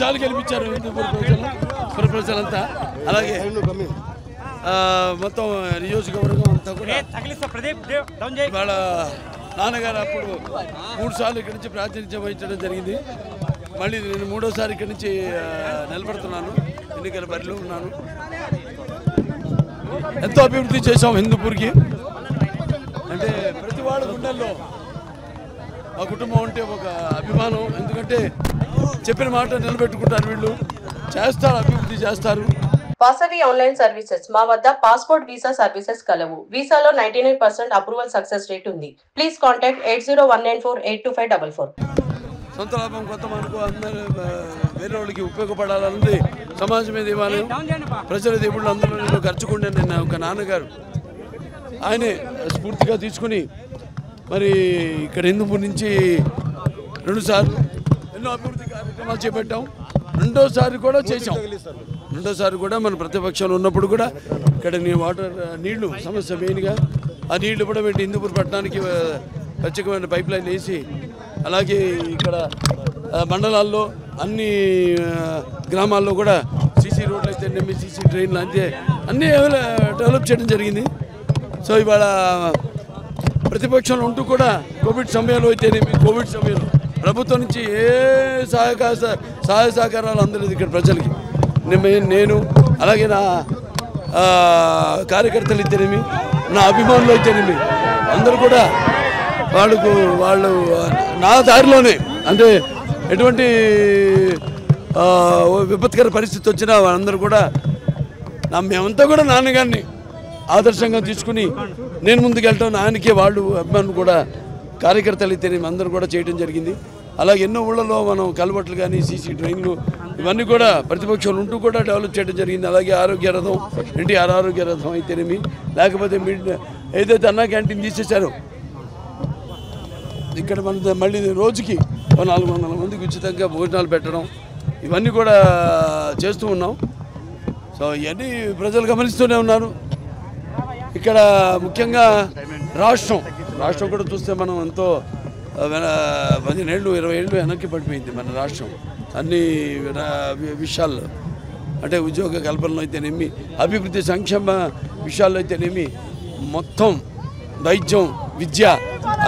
సార్లు గెలిపించారు హిందూపూర్ ప్రజలంతా. అలాగే మొత్తం నియోజకవర్గం అంతా కూడా వాళ్ళ నాన్నగారు అప్పుడు 3 సార్లు ఇక్కడి నుంచి ప్రాతినిధ్యం వహించడం జరిగింది. మళ్ళీ నేను 3వ సారి ఇక్కడి నుంచి నిలబడుతున్నాను, ఎన్నికల బరిలో ఉన్నాను. ఎంతో అభివృద్ధి చేశాం హిందూపూర్కి. అంటే ప్రతి వాళ్ళ గుండెల్లో ఆ కుటుంబం అంటే ఒక అభిమానం. ఎందుకంటే చెప్పిన మాట నిలబెట్టుకుంటారు వీళ్ళు, చేస్తారు, అభివృద్ధి చేస్తారు. వాసవి ఆన్లైన్ సర్వీసెస్ మా వద్ద పాస్పోర్ట్ వీసా సర్వీసెస్ కలవు. వీసాలో 99% అప్రూవల్ సక్సెస్ రేట్ ఉంది. Please contact 8019482544. సొంత లాభం కొత్త మనకు అందరూ వేరే వాళ్ళకి ఉపయోగపడాలన్నది సమాజం మీద ఇవ్వాలి. ప్రజల దేవుళ్ళు అందరూ నేను ఖర్చుకుంటే నేను ఒక నాన్నగారు ఆయనే స్ఫూర్తిగా తీసుకుని మరి ఇక్కడ హిందూపూర్ నుంచి 2 సార్లు ఎన్నో అభివృద్ధి కార్యక్రమాలు చేపట్టాం. 2వ సారి కూడా చేసాం. 2వ సారి కూడా మన ప్రతిపక్షంలో ఉన్నప్పుడు కూడా ఇక్కడ నీళ్లు సమస్య మెయిన్గా ఆ నీళ్లు కూడా పెట్టి హిందూపూర్ పట్టణానికి ప్రత్యేకమైన పైప్ లైన్ వేసి, అలాగే ఇక్కడ మండలాల్లో అన్ని గ్రామాల్లో కూడా సీసీ రోడ్లు అయితే సీసీ ట్రైన్లు అయితే అన్నీ డెవలప్ చేయడం జరిగింది. సో ఇవాళ ప్రతిపక్షంలో ఉంటూ కూడా కోవిడ్ సమయంలో అయితేనేమి, కోవిడ్ సమయంలో ప్రభుత్వం నుంచి ఏ సహాయ సహకారాలు అందలేదు ఇక్కడ ప్రజలకి. నేను అలాగే నా కార్యకర్తలు అయితేనేమి, నా అభిమానులు అయితేనేమి అందరూ కూడా వాళ్ళు నా దారిలోనే, అంటే ఎటువంటి విపత్కర పరిస్థితి వచ్చినా వాళ్ళందరూ కూడా మేమంతా కూడా నాన్నగారిని ఆదర్శంగా తీసుకుని నేను ముందుకెళ్ళటం, నాయనకే వాళ్ళు అభిమానులు కూడా కార్యకర్తలు అయితేనేమి అందరూ కూడా చేయడం జరిగింది. అలాగే ఎన్నో ఊళ్ళలో మనం కలబట్లు కానీ సీసీ ట్రైన్లు ఇవన్నీ కూడా ప్రతిపక్షాలు ఉంటూ కూడా డెవలప్ చేయడం జరిగింది. అలాగే ఆరోగ్య రథం, ఎన్టీఆర్ ఆరోగ్య రథం అయితేనేమి, లేకపోతే ఏదైతే అన్నా క్యాంటీన్ తీసేశారో ఇక్కడ మన మళ్ళీ రోజుకి 400 మందికి ఉచితంగా భోజనాలు పెట్టడం, ఇవన్నీ కూడా చేస్తూ ఉన్నాం. సో ఇవన్నీ ప్రజలు గమనిస్తూనే ఉన్నారు. ఇక్కడ ముఖ్యంగా రాష్ట్రం కూడా చూస్తే మనం ఎంతో 15 ఏళ్ళు 20 ఏళ్ళు వెనక్కి పడిపోయింది మన రాష్ట్రం అన్ని విషయాల్లో. అంటే ఉద్యోగ కల్పనలో అయితేనేమి, అభివృద్ధి సంక్షేమ విషయాల్లో అయితేనేమి, మొత్తం వైద్యం, విద్య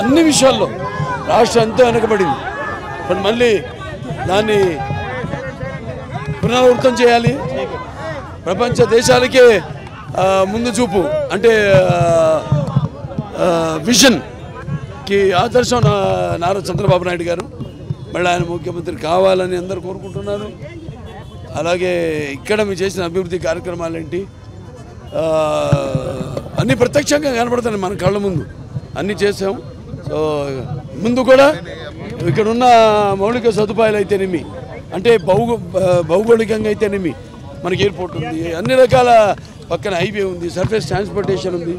అన్ని విషయాల్లో రాష్ట్రం ఎంతో వెనకబడింది. ఇప్పుడు మళ్ళీ దాన్ని పునరావృతం చేయాలి. ప్రపంచ దేశాలకే ముందు చూపు, అంటే విజన్కి ఆదర్శం నారా చంద్రబాబు నాయుడు గారు. మళ్ళీ ఆయన ముఖ్యమంత్రి కావాలని అందరూ కోరుకుంటున్నారు. అలాగే ఇక్కడ మీరు చేసిన అభివృద్ధి కార్యక్రమాలు ఏంటి అన్నీ ప్రత్యక్షంగా కనబడుతున్నాయి మన కళ్ళ ముందు, అన్నీ చేసాం. సో ముందు కూడా ఇక్కడ ఉన్న మౌలిక సదుపాయాలు అయితేనేమి, అంటే భౌగోళికంగా అయితేనేమి, మనకి ఎయిర్పోర్ట్ ఉంది, అన్ని రకాల పక్కన హైవే ఉంది, సర్ఫేస్ ట్రాన్స్పోర్టేషన్ ఉంది.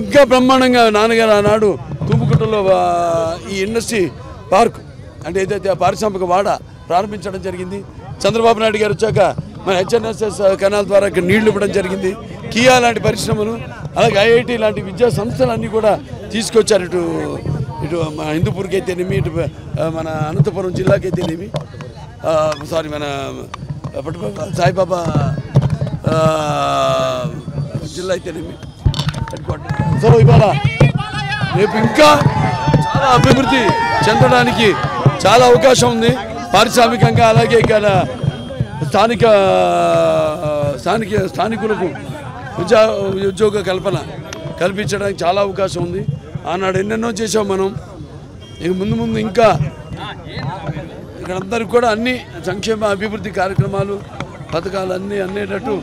ఇంకా బ్రహ్మాండంగా నాన్నగారు ఆనాడు తుమ్ముకుట్టలో ఈ ఇండస్ట్రీ పార్క్, అంటే ఏదైతే పారిశ్రామిక వాడ ప్రారంభించడం జరిగింది. చంద్రబాబు నాయుడు గారు వచ్చాక మన హెచ్ఎన్ఎస్ఎస్ కెనాల్ ద్వారా ఇక్కడ నీళ్లు ఇవ్వడం జరిగింది. కియా లాంటి పరిశ్రమలు, అలాగే ఐఐటి లాంటి విద్యా సంస్థలన్నీ కూడా తీసుకొచ్చారు. ఇటు మన హిందూపూర్కి అయితేనేమి, ఇటు మన అనంతపురం జిల్లాకి అయితేనేమి, మన సాయిబాబా జిల్లా అయితేనేమి. సో ఇవాళ రేపు ఇంకా చాలా అభివృద్ధి చెందడానికి చాలా అవకాశం ఉంది పారిశ్రామికంగా. అలాగే ఇక్కడ స్థానికులకు ఉద్యోగ కల్పన కల్పించడానికి చాలా అవకాశం ఉంది. ఆనాడు ఎన్నెన్నో చేసాం మనం. ఇక ముందు ఇంకా ఇక్కడ అందరికి కూడా అన్ని సంక్షేమ అభివృద్ధి కార్యక్రమాలు, పథకాలు అన్నీ అందేటట్టు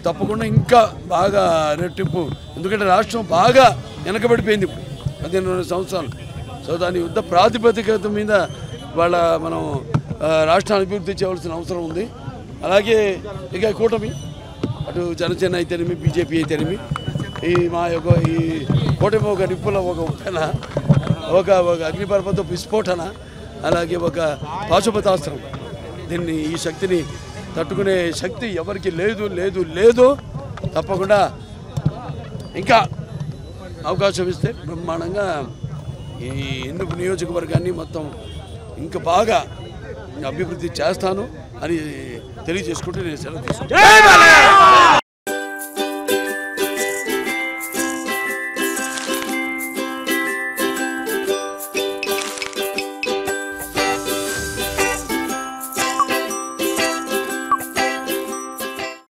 తప్పకుండా ఇంకా బాగా రెట్టింపు. ఎందుకంటే రాష్ట్రం బాగా వెనకబడిపోయింది 15 సంవత్సరాలు. సో దాని యుద్ధ ప్రాతిపదికత మీద వాళ్ళ మనం రాష్ట్రాన్ని అభివృద్ధి చేయవలసిన అవసరం ఉంది. అలాగే ఇక కూటమి, అటు జనసేన అయితేనేమి, బీజేపీ అయితేనేమి, ఈ కూటమి ఒక నిప్పుల ఒక ఉప్పెన, ఒక అగ్నిపర్వత విస్ఫోటన, అలాగే ఒక పాశుపతాస్త్రం. దీన్ని ఈ శక్తిని తట్టుకునే శక్తి ఎవరికి లేదు లేదు లేదు. తప్పకుండా ఇంకా అవకాశం ఇస్తే బ్రహ్మాండంగా ఈ హిందూ నియోజకవర్గాన్ని మొత్తం ఇంకా బాగా అభివృద్ధి చేస్తాను అని తెలియజేసుకుంటూ నేను సెలవు తీసుకుంటాను.